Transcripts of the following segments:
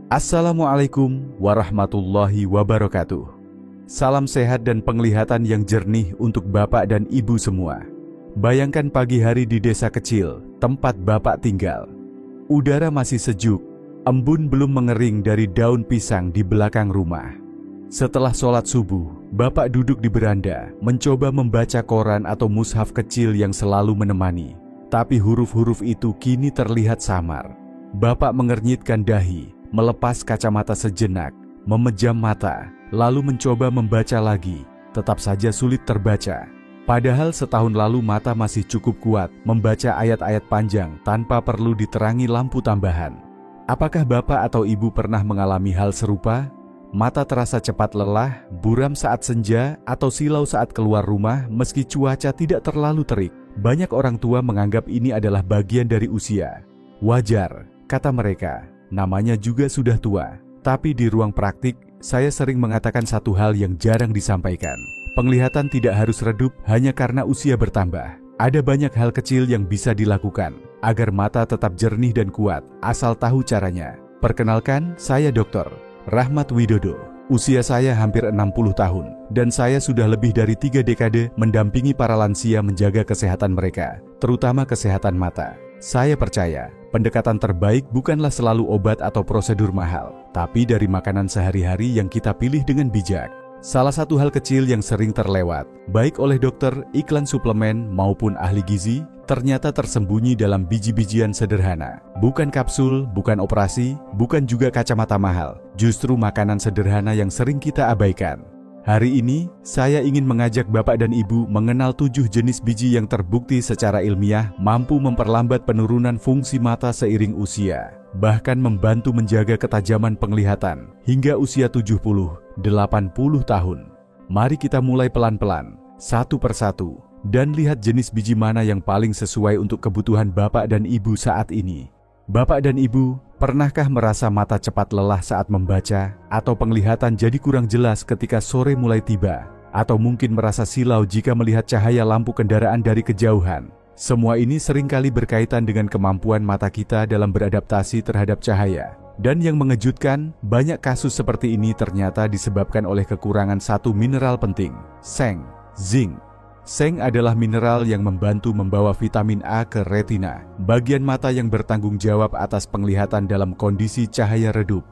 Assalamualaikum warahmatullahi wabarakatuh. Salam sehat dan penglihatan yang jernih untuk Bapak dan Ibu semua. Bayangkan pagi hari di desa kecil, tempat Bapak tinggal. Udara masih sejuk, embun belum mengering dari daun pisang di belakang rumah. Setelah sholat subuh, Bapak duduk di beranda, mencoba membaca koran atau mushaf kecil yang selalu menemani. Tapi huruf-huruf itu kini terlihat samar. Bapak mengernyitkan dahi, melepas kacamata sejenak, memejam mata, lalu mencoba membaca lagi. Tetap saja sulit terbaca. Padahal setahun lalu mata masih cukup kuat membaca ayat-ayat panjang tanpa perlu diterangi lampu tambahan. Apakah Bapak atau Ibu pernah mengalami hal serupa? Mata terasa cepat lelah, buram saat senja, atau silau saat keluar rumah meski cuaca tidak terlalu terik. Banyak orang tua menganggap ini adalah bagian dari usia. Wajar, kata mereka. Namanya juga sudah tua. Tapi di ruang praktik, saya sering mengatakan satu hal yang jarang disampaikan. Penglihatan tidak harus redup hanya karena usia bertambah. Ada banyak hal kecil yang bisa dilakukan agar mata tetap jernih dan kuat, asal tahu caranya. Perkenalkan, saya Dr. Rahmat Widodo. Usia saya hampir 60 tahun, dan saya sudah lebih dari 3 dekade mendampingi para lansia menjaga kesehatan mereka, terutama kesehatan mata. Saya percaya, pendekatan terbaik bukanlah selalu obat atau prosedur mahal, tapi dari makanan sehari-hari yang kita pilih dengan bijak. Salah satu hal kecil yang sering terlewat, baik oleh dokter, iklan suplemen, maupun ahli gizi, ternyata tersembunyi dalam biji-bijian sederhana. Bukan kapsul, bukan operasi, bukan juga kacamata mahal, justru makanan sederhana yang sering kita abaikan. Hari ini, saya ingin mengajak Bapak dan Ibu mengenal 7 jenis biji yang terbukti secara ilmiah mampu memperlambat penurunan fungsi mata seiring usia, bahkan membantu menjaga ketajaman penglihatan hingga usia 70-80 tahun. Mari kita mulai pelan-pelan, satu persatu, dan lihat jenis biji mana yang paling sesuai untuk kebutuhan Bapak dan Ibu saat ini. Bapak dan Ibu, pernahkah merasa mata cepat lelah saat membaca, atau penglihatan jadi kurang jelas ketika sore mulai tiba, atau mungkin merasa silau jika melihat cahaya lampu kendaraan dari kejauhan? Semua ini seringkali berkaitan dengan kemampuan mata kita dalam beradaptasi terhadap cahaya. Dan yang mengejutkan, banyak kasus seperti ini ternyata disebabkan oleh kekurangan satu mineral penting, seng, zinc. Seng adalah mineral yang membantu membawa vitamin A ke retina, bagian mata yang bertanggung jawab atas penglihatan dalam kondisi cahaya redup.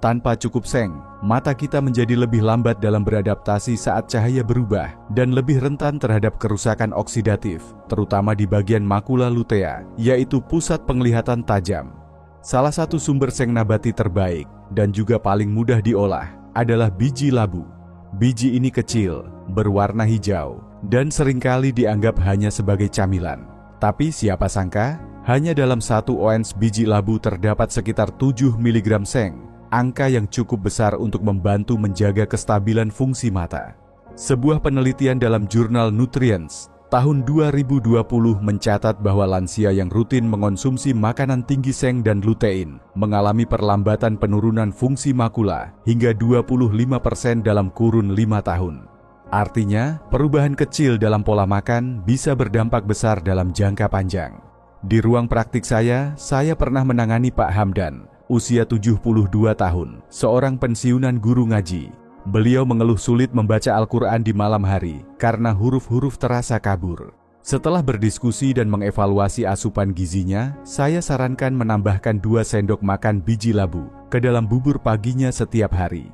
Tanpa cukup seng, mata kita menjadi lebih lambat dalam beradaptasi saat cahaya berubah dan lebih rentan terhadap kerusakan oksidatif, terutama di bagian makula lutea, yaitu pusat penglihatan tajam. Salah satu sumber seng nabati terbaik dan juga paling mudah diolah adalah biji labu. Biji ini kecil, berwarna hijau, dan seringkali dianggap hanya sebagai camilan. Tapi siapa sangka, hanya dalam 1 ounce biji labu terdapat sekitar 7 mg seng, angka yang cukup besar untuk membantu menjaga kestabilan fungsi mata. Sebuah penelitian dalam jurnal Nutrients tahun 2020 mencatat bahwa lansia yang rutin mengonsumsi makanan tinggi seng dan lutein mengalami perlambatan penurunan fungsi makula hingga 25% dalam kurun 5 tahun. Artinya, perubahan kecil dalam pola makan bisa berdampak besar dalam jangka panjang. Di ruang praktik saya pernah menangani Pak Hamdan, usia 72 tahun, seorang pensiunan guru ngaji. Beliau mengeluh sulit membaca Al-Quran di malam hari karena huruf-huruf terasa kabur. Setelah berdiskusi dan mengevaluasi asupan gizinya, saya sarankan menambahkan 2 sendok makan biji labu ke dalam bubur paginya setiap hari.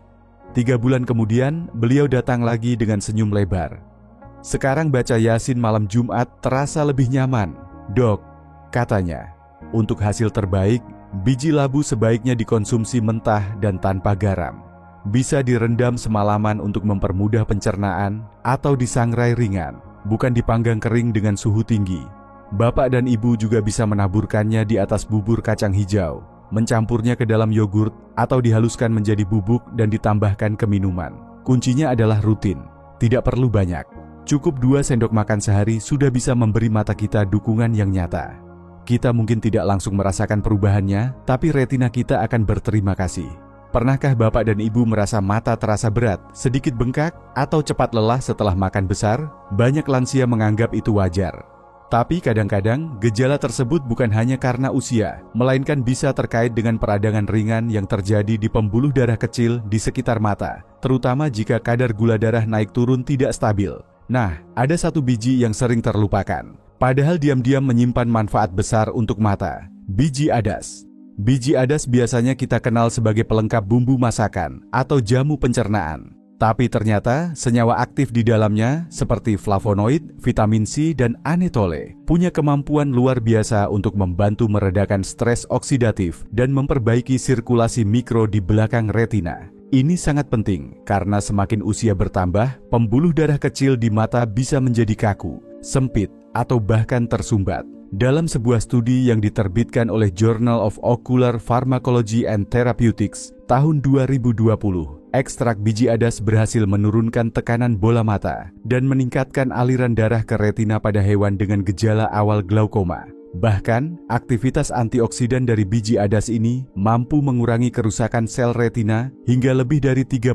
3 bulan kemudian, beliau datang lagi dengan senyum lebar. Sekarang baca Yasin malam Jumat terasa lebih nyaman, Dok, katanya. Untuk hasil terbaik, biji labu sebaiknya dikonsumsi mentah dan tanpa garam. Bisa direndam semalaman untuk mempermudah pencernaan atau disangrai ringan, bukan dipanggang kering dengan suhu tinggi. Bapak dan Ibu juga bisa menaburkannya di atas bubur kacang hijau, mencampurnya ke dalam yogurt atau dihaluskan menjadi bubuk dan ditambahkan ke minuman. Kuncinya adalah rutin, tidak perlu banyak. Cukup 2 sendok makan sehari sudah bisa memberi mata kita dukungan yang nyata. Kita mungkin tidak langsung merasakan perubahannya, tapi retina kita akan berterima kasih. Pernahkah Bapak dan Ibu merasa mata terasa berat, sedikit bengkak, atau cepat lelah setelah makan besar? Banyak lansia menganggap itu wajar. Tapi kadang-kadang gejala tersebut bukan hanya karena usia, melainkan bisa terkait dengan peradangan ringan yang terjadi di pembuluh darah kecil di sekitar mata, terutama jika kadar gula darah naik turun tidak stabil. Nah, ada satu biji yang sering terlupakan, padahal diam-diam menyimpan manfaat besar untuk mata: biji adas. Biji adas biasanya kita kenal sebagai pelengkap bumbu masakan atau jamu pencernaan. Tapi ternyata senyawa aktif di dalamnya seperti flavonoid, vitamin C, dan anetole punya kemampuan luar biasa untuk membantu meredakan stres oksidatif dan memperbaiki sirkulasi mikro di belakang retina. Ini sangat penting karena semakin usia bertambah, pembuluh darah kecil di mata bisa menjadi kaku, sempit, atau bahkan tersumbat. Dalam sebuah studi yang diterbitkan oleh Journal of Ocular Pharmacology and Therapeutics tahun 2020, ekstrak biji adas berhasil menurunkan tekanan bola mata dan meningkatkan aliran darah ke retina pada hewan dengan gejala awal glaukoma. Bahkan, aktivitas antioksidan dari biji adas ini mampu mengurangi kerusakan sel retina hingga lebih dari 30%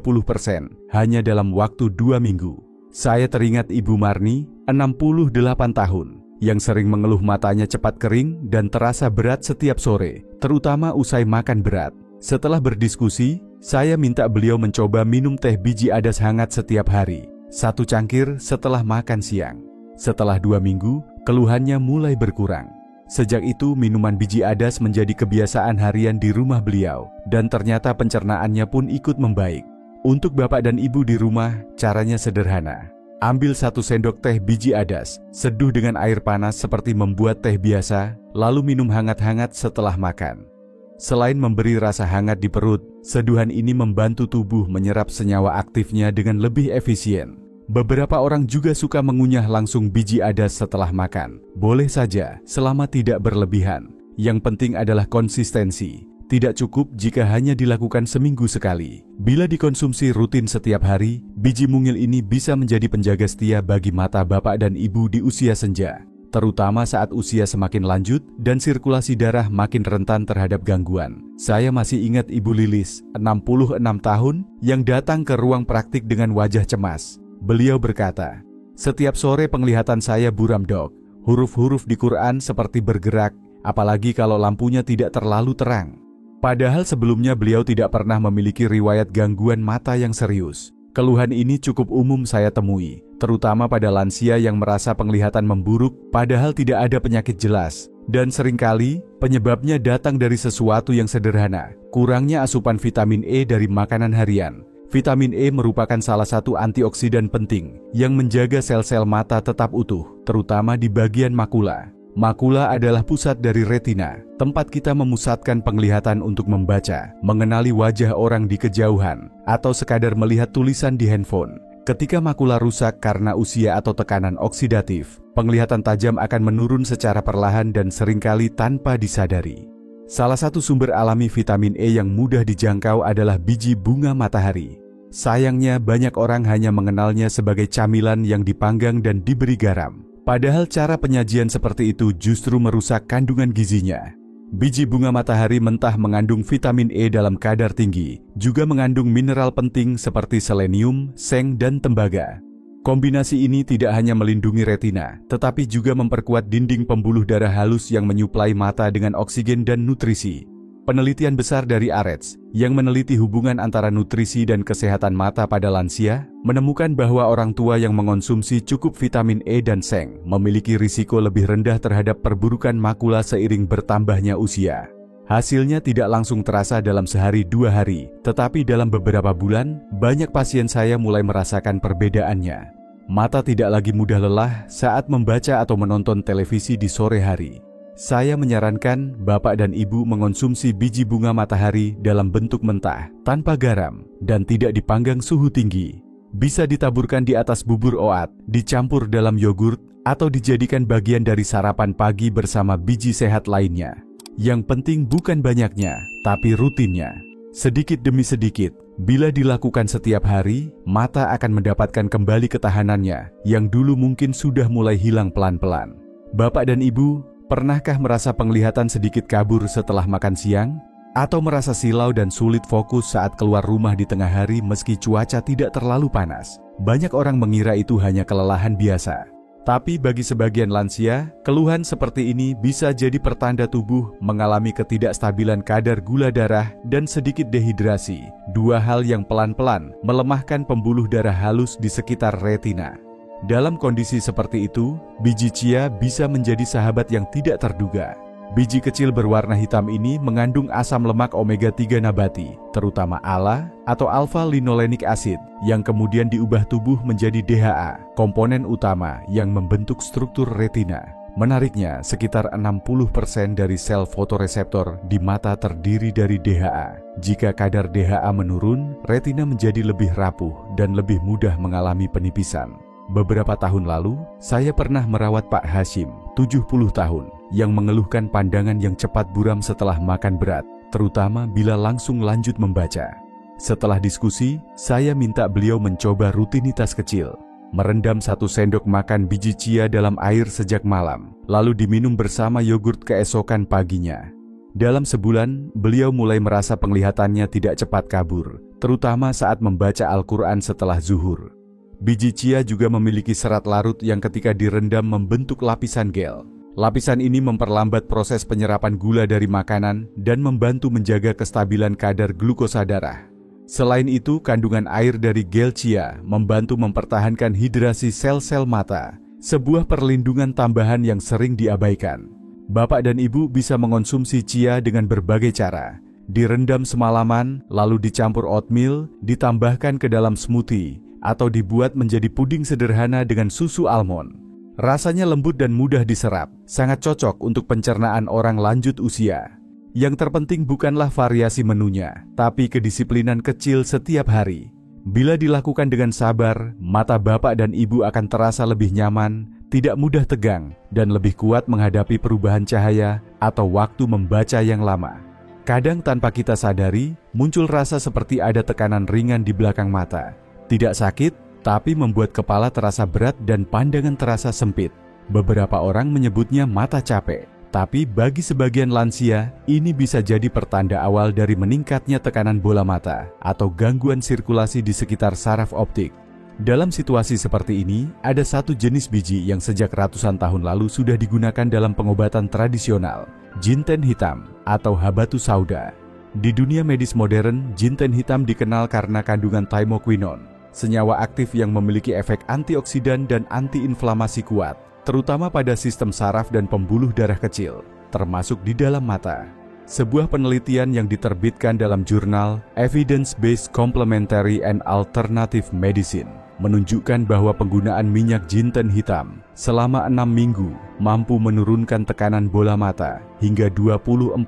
hanya dalam waktu 2 minggu. Saya teringat Ibu Marni, 68 tahun, yang sering mengeluh matanya cepat kering dan terasa berat setiap sore, terutama usai makan berat. Setelah berdiskusi, saya minta beliau mencoba minum teh biji adas hangat setiap hari, 1 cangkir setelah makan siang. Setelah 2 minggu, keluhannya mulai berkurang. Sejak itu, minuman biji adas menjadi kebiasaan harian di rumah beliau, dan ternyata pencernaannya pun ikut membaik. Untuk bapak dan ibu di rumah, caranya sederhana. Ambil 1 sendok teh biji adas, seduh dengan air panas seperti membuat teh biasa, lalu minum hangat-hangat setelah makan. Selain memberi rasa hangat di perut, seduhan ini membantu tubuh menyerap senyawa aktifnya dengan lebih efisien. Beberapa orang juga suka mengunyah langsung biji adas setelah makan. Boleh saja, selama tidak berlebihan. Yang penting adalah konsistensi. Tidak cukup jika hanya dilakukan seminggu sekali. Bila dikonsumsi rutin setiap hari, biji mungil ini bisa menjadi penjaga setia bagi mata bapak dan ibu di usia senja, terutama saat usia semakin lanjut dan sirkulasi darah makin rentan terhadap gangguan. Saya masih ingat Ibu Lilis, 66 tahun, yang datang ke ruang praktik dengan wajah cemas. Beliau berkata, "Setiap sore penglihatan saya buram, Dok. Huruf-huruf di Quran seperti bergerak, apalagi kalau lampunya tidak terlalu terang." Padahal sebelumnya beliau tidak pernah memiliki riwayat gangguan mata yang serius. Keluhan ini cukup umum saya temui, terutama pada lansia yang merasa penglihatan memburuk padahal tidak ada penyakit jelas. Dan seringkali penyebabnya datang dari sesuatu yang sederhana, kurangnya asupan vitamin E dari makanan harian. Vitamin E merupakan salah satu antioksidan penting yang menjaga sel-sel mata tetap utuh, terutama di bagian makula. Makula adalah pusat dari retina, tempat kita memusatkan penglihatan untuk membaca, mengenali wajah orang di kejauhan, atau sekadar melihat tulisan di handphone. Ketika makula rusak karena usia atau tekanan oksidatif, penglihatan tajam akan menurun secara perlahan dan seringkali tanpa disadari. Salah satu sumber alami vitamin E yang mudah dijangkau adalah biji bunga matahari. Sayangnya banyak orang hanya mengenalnya sebagai camilan yang dipanggang dan diberi garam. Padahal cara penyajian seperti itu justru merusak kandungan gizinya. Biji bunga matahari mentah mengandung vitamin E dalam kadar tinggi, juga mengandung mineral penting seperti selenium, seng, dan tembaga. Kombinasi ini tidak hanya melindungi retina, tetapi juga memperkuat dinding pembuluh darah halus yang menyuplai mata dengan oksigen dan nutrisi. Penelitian besar dari AREDS yang meneliti hubungan antara nutrisi dan kesehatan mata pada lansia menemukan bahwa orang tua yang mengonsumsi cukup vitamin E dan seng memiliki risiko lebih rendah terhadap perburukan makula seiring bertambahnya usia. Hasilnya tidak langsung terasa dalam sehari 2 hari, tetapi dalam beberapa bulan, banyak pasien saya mulai merasakan perbedaannya. Mata tidak lagi mudah lelah saat membaca atau menonton televisi di sore hari. Saya menyarankan Bapak dan Ibu mengonsumsi biji bunga matahari dalam bentuk mentah, tanpa garam, dan tidak dipanggang suhu tinggi. Bisa ditaburkan di atas bubur oat, dicampur dalam yogurt, atau dijadikan bagian dari sarapan pagi bersama biji sehat lainnya. Yang penting bukan banyaknya, tapi rutinnya. Sedikit demi sedikit, bila dilakukan setiap hari, mata akan mendapatkan kembali ketahanannya yang dulu mungkin sudah mulai hilang pelan-pelan. Bapak dan Ibu, pernahkah merasa penglihatan sedikit kabur setelah makan siang? Atau merasa silau dan sulit fokus saat keluar rumah di tengah hari meski cuaca tidak terlalu panas? Banyak orang mengira itu hanya kelelahan biasa. Tapi bagi sebagian lansia, keluhan seperti ini bisa jadi pertanda tubuh mengalami ketidakstabilan kadar gula darah dan sedikit dehidrasi, dua hal yang pelan-pelan melemahkan pembuluh darah halus di sekitar retina. Dalam kondisi seperti itu, biji chia bisa menjadi sahabat yang tidak terduga. Biji kecil berwarna hitam ini mengandung asam lemak omega-3 nabati, terutama ALA atau alpha-linolenic acid, yang kemudian diubah tubuh menjadi DHA, komponen utama yang membentuk struktur retina. Menariknya, sekitar 60% dari sel fotoreseptor di mata terdiri dari DHA. Jika kadar DHA menurun, retina menjadi lebih rapuh dan lebih mudah mengalami penipisan. Beberapa tahun lalu, saya pernah merawat Pak Hashim, 70 tahun, yang mengeluhkan pandangan yang cepat buram setelah makan berat, terutama bila langsung lanjut membaca. Setelah diskusi, saya minta beliau mencoba rutinitas kecil, merendam 1 sendok makan biji chia dalam air sejak malam, lalu diminum bersama yogurt keesokan paginya. Dalam sebulan, beliau mulai merasa penglihatannya tidak cepat kabur, terutama saat membaca Al-Quran setelah zuhur. Biji chia juga memiliki serat larut yang ketika direndam membentuk lapisan gel. Lapisan ini memperlambat proses penyerapan gula dari makanan dan membantu menjaga kestabilan kadar glukosa darah. Selain itu, kandungan air dari gel chia membantu mempertahankan hidrasi sel-sel mata, sebuah perlindungan tambahan yang sering diabaikan. Bapak dan Ibu bisa mengonsumsi chia dengan berbagai cara. Direndam semalaman, lalu dicampur oatmeal, ditambahkan ke dalam smoothie, atau dibuat menjadi puding sederhana dengan susu almond. Rasanya lembut dan mudah diserap, sangat cocok untuk pencernaan orang lanjut usia. Yang terpenting bukanlah variasi menunya, tapi kedisiplinan kecil setiap hari. Bila dilakukan dengan sabar, mata Bapak dan Ibu akan terasa lebih nyaman, tidak mudah tegang, dan lebih kuat menghadapi perubahan cahaya atau waktu membaca yang lama. Kadang tanpa kita sadari, muncul rasa seperti ada tekanan ringan di belakang mata. Tidak sakit, tapi membuat kepala terasa berat dan pandangan terasa sempit. Beberapa orang menyebutnya mata capek, tapi bagi sebagian lansia, ini bisa jadi pertanda awal dari meningkatnya tekanan bola mata atau gangguan sirkulasi di sekitar saraf optik. Dalam situasi seperti ini, ada satu jenis biji yang sejak ratusan tahun lalu sudah digunakan dalam pengobatan tradisional, jinten hitam atau habatus sauda. Di dunia medis modern, jinten hitam dikenal karena kandungan thymoquinone, senyawa aktif yang memiliki efek antioksidan dan antiinflamasi kuat, terutama pada sistem saraf dan pembuluh darah kecil, termasuk di dalam mata. Sebuah penelitian yang diterbitkan dalam jurnal Evidence-Based Complementary and Alternative Medicine menunjukkan bahwa penggunaan minyak jinten hitam selama 6 minggu mampu menurunkan tekanan bola mata hingga 24%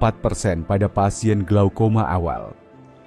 pada pasien glaukoma awal.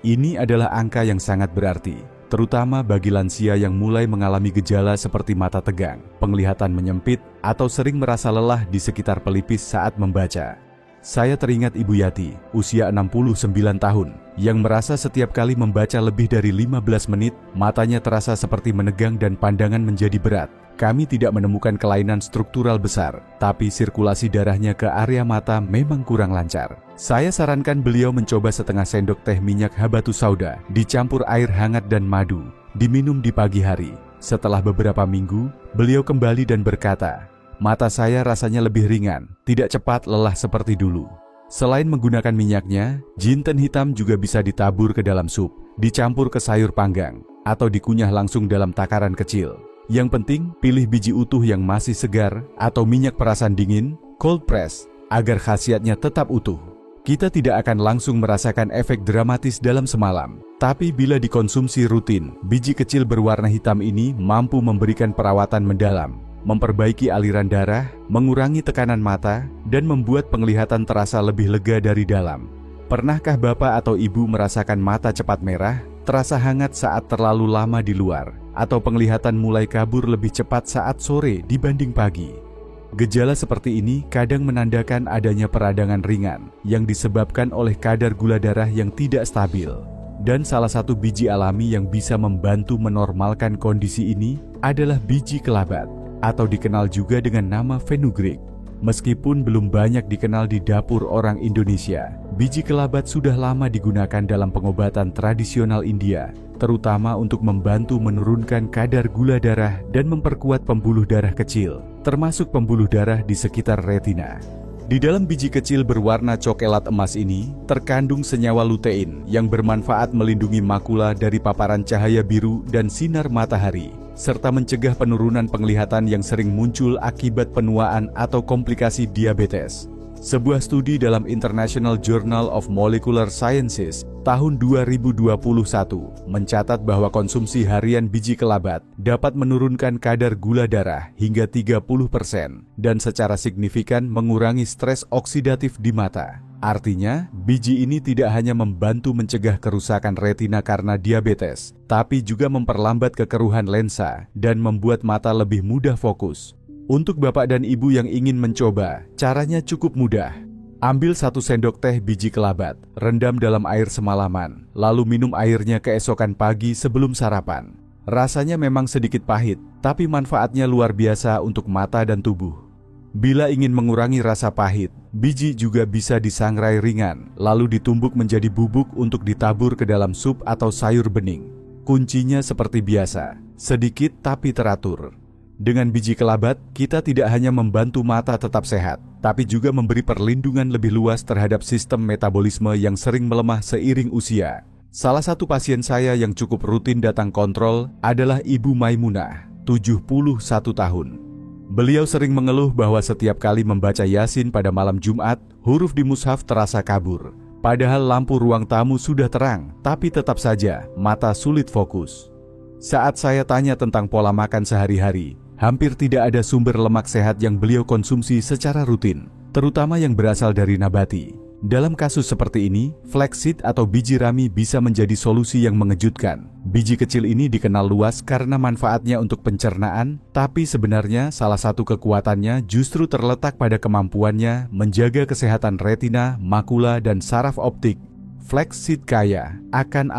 Ini adalah angka yang sangat berarti, terutama bagi lansia yang mulai mengalami gejala seperti mata tegang, penglihatan menyempit, atau sering merasa lelah di sekitar pelipis saat membaca. Saya teringat Ibu Yati, usia 69 tahun, yang merasa setiap kali membaca lebih dari 15 menit, matanya terasa seperti menegang dan pandangan menjadi berat. Kami tidak menemukan kelainan struktural besar, tapi sirkulasi darahnya ke area mata memang kurang lancar. Saya sarankan beliau mencoba setengah sendok teh minyak habatus sauda, dicampur air hangat dan madu, diminum di pagi hari. Setelah beberapa minggu, beliau kembali dan berkata, "Mata saya rasanya lebih ringan, tidak cepat lelah seperti dulu." Selain menggunakan minyaknya, jinten hitam juga bisa ditabur ke dalam sup, dicampur ke sayur panggang, atau dikunyah langsung dalam takaran kecil. Yang penting, pilih biji utuh yang masih segar atau minyak perasan dingin, cold press, agar khasiatnya tetap utuh. Kita tidak akan langsung merasakan efek dramatis dalam semalam, tapi bila dikonsumsi rutin, biji kecil berwarna hitam ini mampu memberikan perawatan mendalam, memperbaiki aliran darah, mengurangi tekanan mata, dan membuat penglihatan terasa lebih lega dari dalam. Pernahkah Bapak atau Ibu merasakan mata cepat merah, terasa hangat saat terlalu lama di luar, atau penglihatan mulai kabur lebih cepat saat sore dibanding pagi? Gejala seperti ini kadang menandakan adanya peradangan ringan yang disebabkan oleh kadar gula darah yang tidak stabil. Dan salah satu biji alami yang bisa membantu menormalkan kondisi ini adalah biji kelabat, atau dikenal juga dengan nama fenugreek. Meskipun belum banyak dikenal di dapur orang Indonesia, biji kelabat sudah lama digunakan dalam pengobatan tradisional India, terutama untuk membantu menurunkan kadar gula darah dan memperkuat pembuluh darah kecil, termasuk pembuluh darah di sekitar retina. Di dalam biji kecil berwarna coklat emas ini, terkandung senyawa lutein yang bermanfaat melindungi makula dari paparan cahaya biru dan sinar matahari, serta mencegah penurunan penglihatan yang sering muncul akibat penuaan atau komplikasi diabetes. Sebuah studi dalam International Journal of Molecular Sciences tahun 2021 mencatat bahwa konsumsi harian biji kelabat dapat menurunkan kadar gula darah hingga 30% dan secara signifikan mengurangi stres oksidatif di mata. Artinya, biji ini tidak hanya membantu mencegah kerusakan retina karena diabetes, tapi juga memperlambat kekeruhan lensa dan membuat mata lebih mudah fokus. Untuk bapak dan ibu yang ingin mencoba, caranya cukup mudah. Ambil 1 sendok teh biji kelabat, rendam dalam air semalaman, lalu minum airnya keesokan pagi sebelum sarapan. Rasanya memang sedikit pahit, tapi manfaatnya luar biasa untuk mata dan tubuh. Bila ingin mengurangi rasa pahit, biji juga bisa disangrai ringan, lalu ditumbuk menjadi bubuk untuk ditabur ke dalam sup atau sayur bening. Kuncinya seperti biasa, sedikit tapi teratur. Dengan biji kelabat, kita tidak hanya membantu mata tetap sehat, tapi juga memberi perlindungan lebih luas terhadap sistem metabolisme yang sering melemah seiring usia. Salah satu pasien saya yang cukup rutin datang kontrol adalah Ibu Maimunah, 71 tahun. Beliau sering mengeluh bahwa setiap kali membaca Yasin pada malam Jumat, huruf di mushaf terasa kabur. Padahal lampu ruang tamu sudah terang, tapi tetap saja mata sulit fokus. Saat saya tanya tentang pola makan sehari-hari, hampir tidak ada sumber lemak sehat yang beliau konsumsi secara rutin, terutama yang berasal dari nabati. Dalam kasus seperti ini, flaxseed atau biji rami bisa menjadi solusi yang mengejutkan. Biji kecil ini dikenal luas karena manfaatnya untuk pencernaan, tapi sebenarnya salah satu kekuatannya justru terletak pada kemampuannya menjaga kesehatan retina, makula, dan saraf optik. Flaxseed kaya akan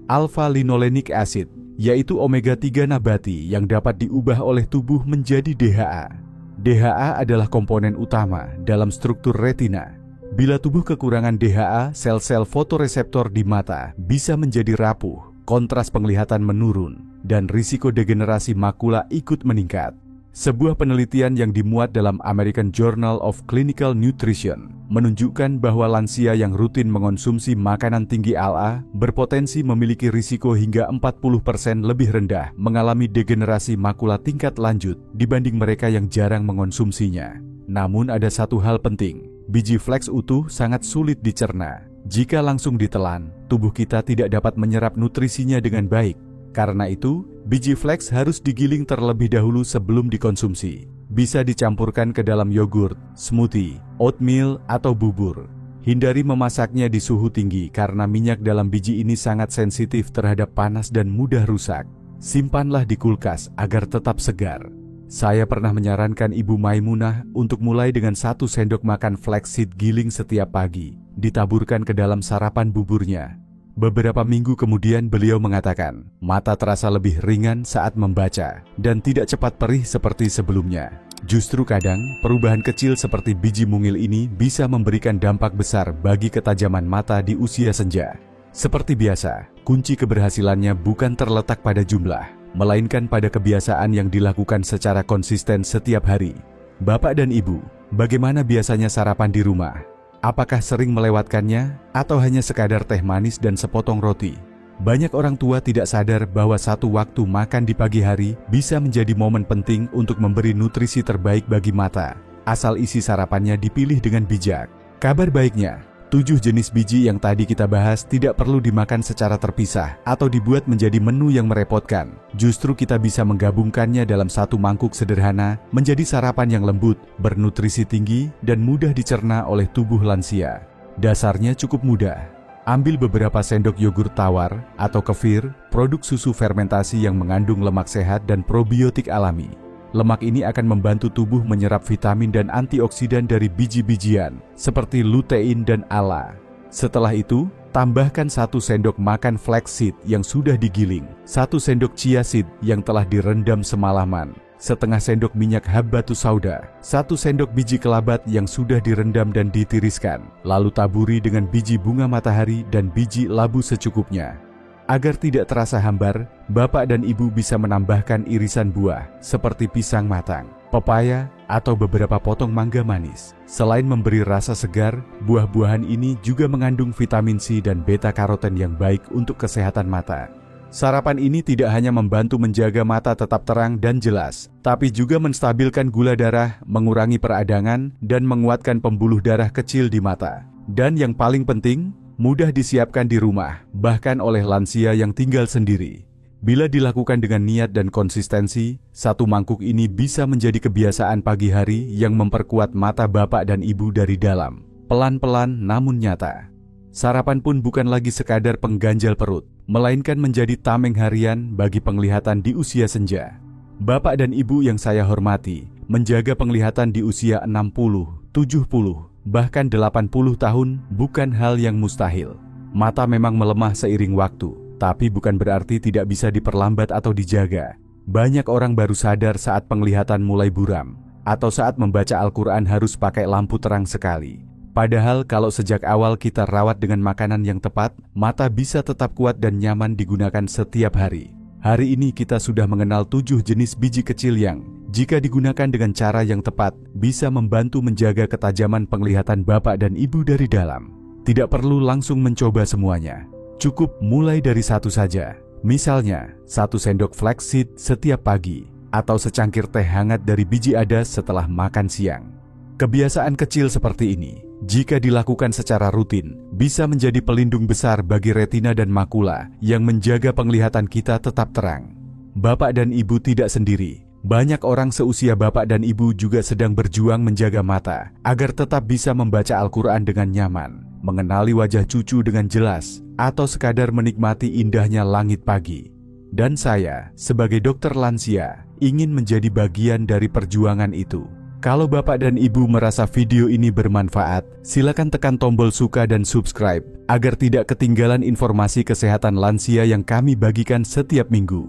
alpha-linolenic acid, yaitu omega-3 nabati yang dapat diubah oleh tubuh menjadi DHA. DHA adalah komponen utama dalam struktur retina. Bila tubuh kekurangan DHA, sel-sel fotoreseptor di mata bisa menjadi rapuh, kontras penglihatan menurun, dan risiko degenerasi makula ikut meningkat. Sebuah penelitian yang dimuat dalam American Journal of Clinical Nutrition menunjukkan bahwa lansia yang rutin mengonsumsi makanan tinggi ALA berpotensi memiliki risiko hingga 40% lebih rendah mengalami degenerasi makula tingkat lanjut dibanding mereka yang jarang mengonsumsinya. Namun ada satu hal penting, biji flax utuh sangat sulit dicerna. Jika langsung ditelan, tubuh kita tidak dapat menyerap nutrisinya dengan baik. Karena itu, biji flax harus digiling terlebih dahulu sebelum dikonsumsi. Bisa dicampurkan ke dalam yogurt, smoothie, oatmeal, atau bubur. Hindari memasaknya di suhu tinggi karena minyak dalam biji ini sangat sensitif terhadap panas dan mudah rusak. Simpanlah di kulkas agar tetap segar. Saya pernah menyarankan Ibu Maimunah untuk mulai dengan 1 sendok makan flaxseed giling setiap pagi, ditaburkan ke dalam sarapan buburnya. Beberapa minggu kemudian beliau mengatakan, mata terasa lebih ringan saat membaca dan tidak cepat perih seperti sebelumnya. Justru kadang, perubahan kecil seperti biji mungil ini bisa memberikan dampak besar bagi ketajaman mata di usia senja. Seperti biasa, kunci keberhasilannya bukan terletak pada jumlah, melainkan pada kebiasaan yang dilakukan secara konsisten setiap hari. Bapak dan Ibu, bagaimana biasanya sarapan di rumah? Apakah sering melewatkannya atau hanya sekadar teh manis dan sepotong roti? Banyak orang tua tidak sadar bahwa satu waktu makan di pagi hari bisa menjadi momen penting untuk memberi nutrisi terbaik bagi mata, asal isi sarapannya dipilih dengan bijak. Kabar baiknya, 7 jenis biji yang tadi kita bahas tidak perlu dimakan secara terpisah atau dibuat menjadi menu yang merepotkan. Justru kita bisa menggabungkannya dalam satu mangkuk sederhana menjadi sarapan yang lembut, bernutrisi tinggi, dan mudah dicerna oleh tubuh lansia. Dasarnya cukup mudah. Ambil beberapa sendok yogurt tawar atau kefir, produk susu fermentasi yang mengandung lemak sehat dan probiotik alami. Lemak ini akan membantu tubuh menyerap vitamin dan antioksidan dari biji-bijian seperti lutein dan ALA. Setelah itu, tambahkan 1 sendok makan flaxseed yang sudah digiling, 1 sendok chia seed yang telah direndam semalaman, setengah sendok minyak habbatus sauda, 1 sendok biji kelabat yang sudah direndam dan ditiriskan, lalu taburi dengan biji bunga matahari dan biji labu secukupnya. Agar tidak terasa hambar, bapak dan ibu bisa menambahkan irisan buah seperti pisang matang, pepaya, atau beberapa potong mangga manis. Selain memberi rasa segar, buah-buahan ini juga mengandung vitamin C dan beta-karoten yang baik untuk kesehatan mata. Sarapan ini tidak hanya membantu menjaga mata tetap terang dan jelas, tapi juga menstabilkan gula darah, mengurangi peradangan, dan menguatkan pembuluh darah kecil di mata. Dan yang paling penting, mudah disiapkan di rumah, bahkan oleh lansia yang tinggal sendiri. Bila dilakukan dengan niat dan konsistensi, 1 mangkuk ini bisa menjadi kebiasaan pagi hari yang memperkuat mata bapak dan ibu dari dalam, pelan-pelan namun nyata. Sarapan pun bukan lagi sekadar pengganjal perut, melainkan menjadi tameng harian bagi penglihatan di usia senja. Bapak dan ibu yang saya hormati, menjaga penglihatan di usia 60, 70, bahkan 80 tahun bukan hal yang mustahil. Mata memang melemah seiring waktu, tapi bukan berarti tidak bisa diperlambat atau dijaga. Banyak orang baru sadar saat penglihatan mulai buram, atau saat membaca Al-Quran harus pakai lampu terang sekali. Padahal kalau sejak awal kita rawat dengan makanan yang tepat, mata bisa tetap kuat dan nyaman digunakan setiap hari. Hari ini kita sudah mengenal 7 jenis biji kecil yang, jika digunakan dengan cara yang tepat, bisa membantu menjaga ketajaman penglihatan bapak dan ibu dari dalam. Tidak perlu langsung mencoba semuanya. Cukup mulai dari 1 saja. Misalnya, 1 sendok flaxseed setiap pagi, atau secangkir teh hangat dari biji adas setelah makan siang. Kebiasaan kecil seperti ini, jika dilakukan secara rutin, bisa menjadi pelindung besar bagi retina dan makula yang menjaga penglihatan kita tetap terang. Bapak dan ibu tidak sendiri. Banyak orang seusia bapak dan ibu juga sedang berjuang menjaga mata agar tetap bisa membaca Al-Quran dengan nyaman, mengenali wajah cucu dengan jelas, atau sekadar menikmati indahnya langit pagi. Dan saya, sebagai dokter lansia, ingin menjadi bagian dari perjuangan itu. Kalau bapak dan ibu merasa video ini bermanfaat, silakan tekan tombol suka dan subscribe agar tidak ketinggalan informasi kesehatan lansia yang kami bagikan setiap minggu.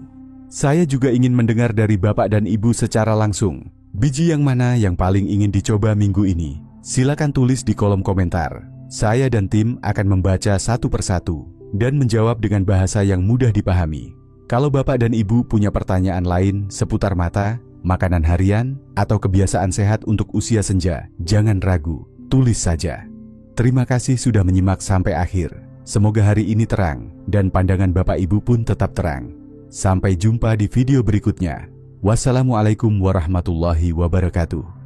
Saya juga ingin mendengar dari bapak dan ibu secara langsung. Biji yang mana yang paling ingin dicoba minggu ini? Silakan tulis di kolom komentar. Saya dan tim akan membaca satu persatu dan menjawab dengan bahasa yang mudah dipahami. Kalau bapak dan ibu punya pertanyaan lain seputar mata, makanan harian, atau kebiasaan sehat untuk usia senja, jangan ragu, tulis saja. Terima kasih sudah menyimak sampai akhir. Semoga hari ini terang, dan pandangan bapak ibu pun tetap terang. Sampai jumpa di video berikutnya. Wassalamualaikum warahmatullahi wabarakatuh.